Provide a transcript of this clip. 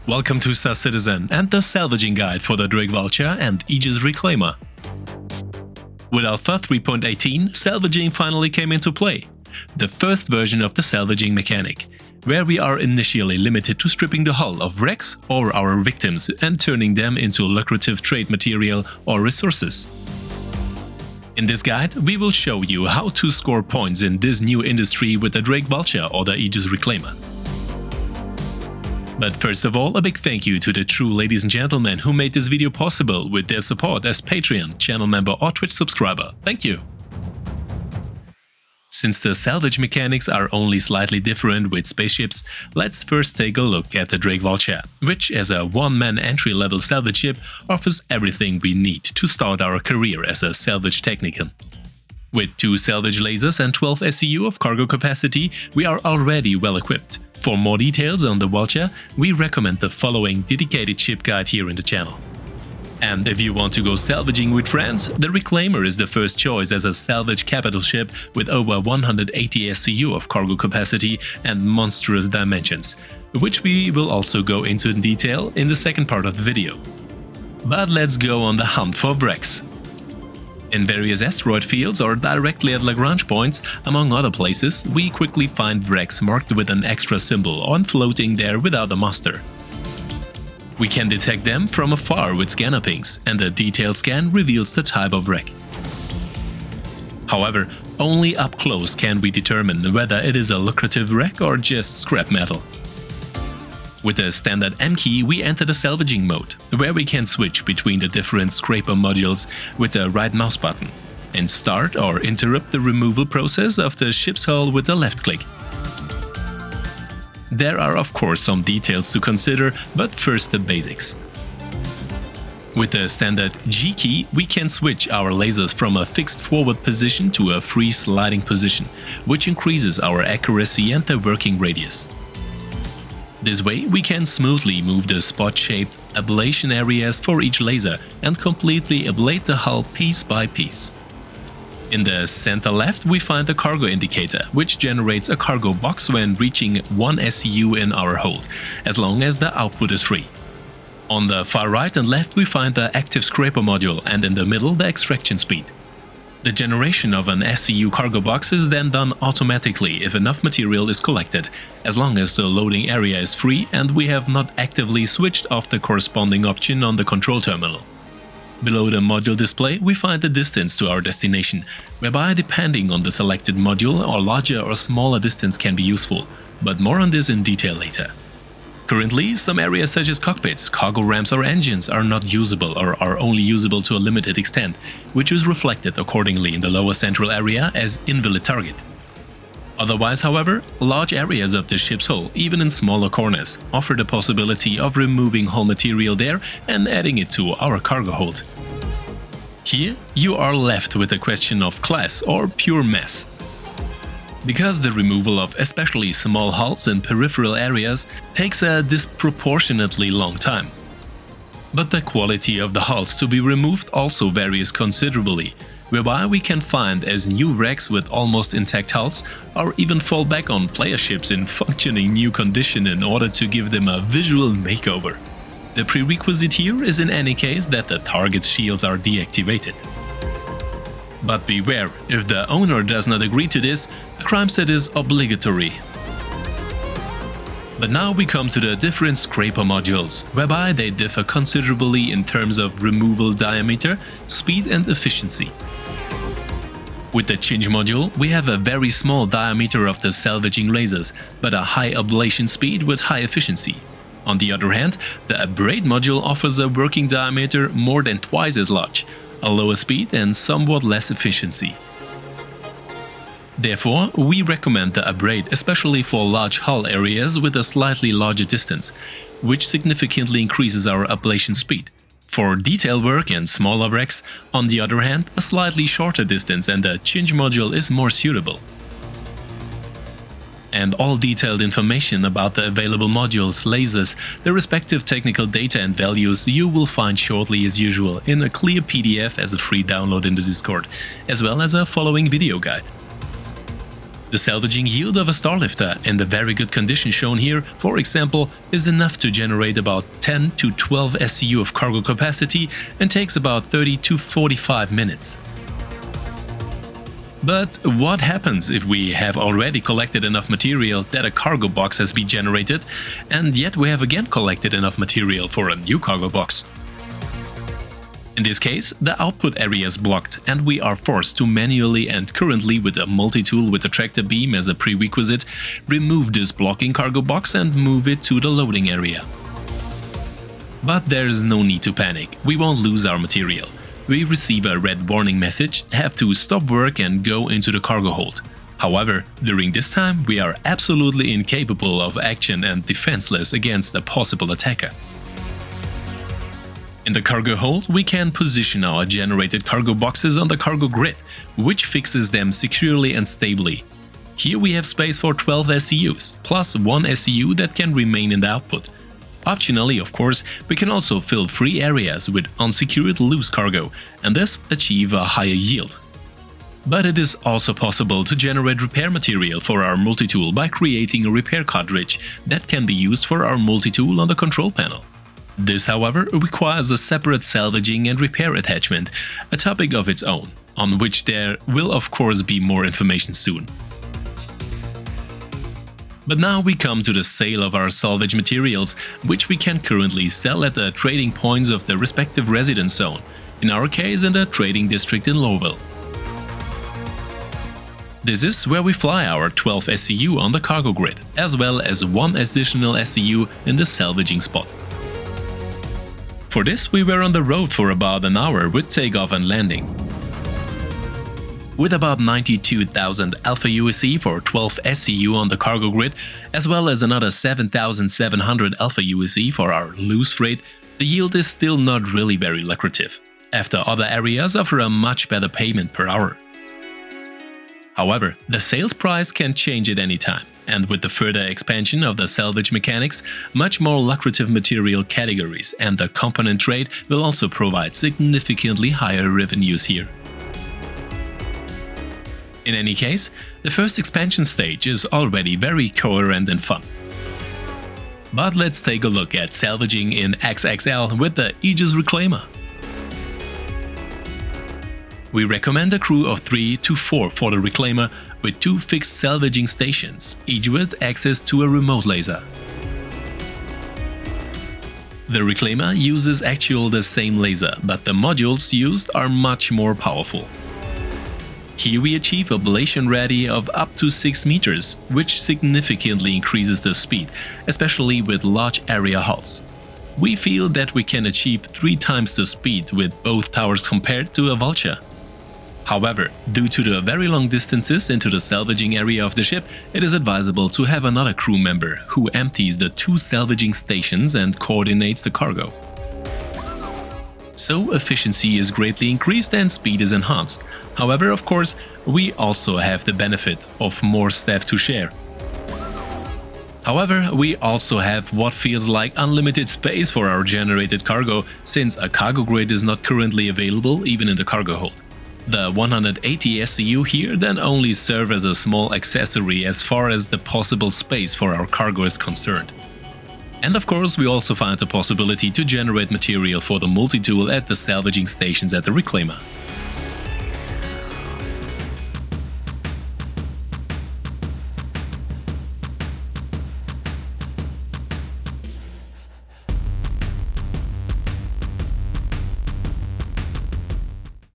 Welcome to Star Citizen and the Salvaging guide for the Drake Vulture and Aegis Reclaimer. With Alpha 3.18, Salvaging finally came into play. The first version of the Salvaging mechanic, where we are initially limited to stripping the hull of wrecks or our victims and turning them into lucrative trade material or resources. In this guide, we will show you how to score points in this new industry with the Drake Vulture or the Aegis Reclaimer. But first of all, a big thank you to the true ladies and gentlemen who made this video possible with their support as Patreon, channel member or Twitch subscriber. Thank you! Since the salvage mechanics are only slightly different with spaceships, let's first take a look at the Drake Vulture, which as a one-man entry-level salvage ship offers everything we need to start our career as a salvage technician. With 2 salvage lasers and 12 SCU of cargo capacity, we are already well equipped. For more details on the Vulture, we recommend the following dedicated ship guide here in the channel. And if you want to go salvaging with friends, the Reclaimer is the first choice as a salvage capital ship with over 180 SCU of cargo capacity and monstrous dimensions, which we will also go into in detail in the second part of the video. But let's go on the hunt for wrecks. In various asteroid fields or directly at Lagrange points, among other places, we quickly find wrecks marked with an extra symbol on floating there without a master. We can detect them from afar with scanner pings, and a detailed scan reveals the type of wreck. However, only up close can we determine whether it is a lucrative wreck or just scrap metal. With the standard M key, we enter the salvaging mode, where we can switch between the different scraper modules with the right mouse button, and start or interrupt the removal process of the ship's hull with the left click. There are of course some details to consider, but first the basics. With the standard G key, we can switch our lasers from a fixed forward position to a free sliding position, which increases our accuracy and the working radius. This way, we can smoothly move the spot-shaped ablation areas for each laser and completely ablate the hull piece by piece. In the center left, we find the cargo indicator, which generates a cargo box when reaching 1 SCU in our hold, as long as the output is free. On the far right and left, we find the active scraper module, and in the middle, the extraction speed. The generation of an SCU cargo box is then done automatically if enough material is collected, as long as the loading area is free and we have not actively switched off the corresponding option on the control terminal. Below the module display, we find the distance to our destination, whereby depending on the selected module, a larger or smaller distance can be useful, but more on this in detail later. Currently, some areas such as cockpits, cargo ramps or engines are not usable or are only usable to a limited extent, which is reflected accordingly in the lower central area as invalid target. Otherwise, however, large areas of the ship's hull, even in smaller corners, offer the possibility of removing hull material there and adding it to our cargo hold. Here, you are left with the question of class or pure mass. Because the removal of especially small hulls in peripheral areas takes a disproportionately long time. But the quality of the hulls to be removed also varies considerably, whereby we can find as new wrecks with almost intact hulls or even fall back on player ships in functioning new condition in order to give them a visual makeover. The prerequisite here is in any case that the target's shields are deactivated. But beware, if the owner does not agree to this, a crime set is obligatory. But now we come to the different scraper modules, whereby they differ considerably in terms of removal diameter, speed and efficiency. With the Chinch module, we have a very small diameter of the salvaging lasers, but a high ablation speed with high efficiency. On the other hand, the Abrade module offers a working diameter more than twice as large, a lower speed and somewhat less efficiency. Therefore, we recommend the Abrade especially for large hull areas with a slightly larger distance, which significantly increases our ablation speed. For detail work and smaller wrecks, on the other hand, a slightly shorter distance and the Chinch module is more suitable. And all detailed information about the available modules, lasers, the respective technical data and values you will find shortly as usual in a clear PDF as a free download in the Discord, as well as a following video guide. The salvaging yield of a Starlifter in the very good condition shown here, for example, is enough to generate about 10 to 12 SCU of cargo capacity and takes about 30 to 45 minutes. But what happens if we have already collected enough material that a cargo box has been generated, and yet we have again collected enough material for a new cargo box? In this case, the output area is blocked and we are forced to manually and currently with a multi-tool with a tractor beam as a prerequisite, remove this blocking cargo box and move it to the loading area. But there is no need to panic, we won't lose our material. We receive a red warning message, have to stop work and go into the cargo hold. However, during this time we are absolutely incapable of action and defenseless against a possible attacker. In the cargo hold, we can position our generated cargo boxes on the cargo grid, which fixes them securely and stably. Here we have space for 12 SCUs, plus 1 SCU that can remain in the output. Optionally, of course, we can also fill free areas with unsecured loose cargo, and thus achieve a higher yield. But it is also possible to generate repair material for our multi-tool by creating a repair cartridge that can be used for our multi-tool on the control panel. This, however, requires a separate salvaging and repair attachment, a topic of its own, on which there will of course be more information soon. But now we come to the sale of our salvage materials, which we can currently sell at the trading points of the respective residence zone, in our case in the trading district in Lowville. This is where we fly our 12 SCU on the cargo grid, as well as 1 additional SCU in the salvaging spot. For this, we were on the road for about an hour with takeoff and landing. With about 92,000 Alpha USC for 12 SCU on the cargo grid, as well as another 7,700 Alpha USC for our loose freight, the yield is still not really very lucrative, after other areas offer a much better payment per hour. However, the sales price can change at any time, and with the further expansion of the salvage mechanics, much more lucrative material categories and the component trade will also provide significantly higher revenues here. In any case, the first expansion stage is already very coherent and fun. But let's take a look at salvaging in XXL with the Aegis Reclaimer. We recommend a crew of 3 to 4 for the Reclaimer with 2 fixed salvaging stations, each with access to a remote laser. The Reclaimer uses actually the same laser, but the modules used are much more powerful. Here we achieve ablation radius of up to 6 meters, which significantly increases the speed, especially with large area hulls. We feel that we can achieve 3 times the speed with both towers compared to a Vulture. However, due to the very long distances into the salvaging area of the ship, it is advisable to have another crew member who empties the 2 salvaging stations and coordinates the cargo. So efficiency is greatly increased and speed is enhanced. However, of course, we also have the benefit of more staff to share. However, we also have what feels like unlimited space for our generated cargo, since a cargo grid is not currently available even in the cargo hold. The 180 SCU here then only serve as a small accessory as far as the possible space for our cargo is concerned. And of course, we also find the possibility to generate material for the multi-tool at the salvaging stations at the Reclaimer.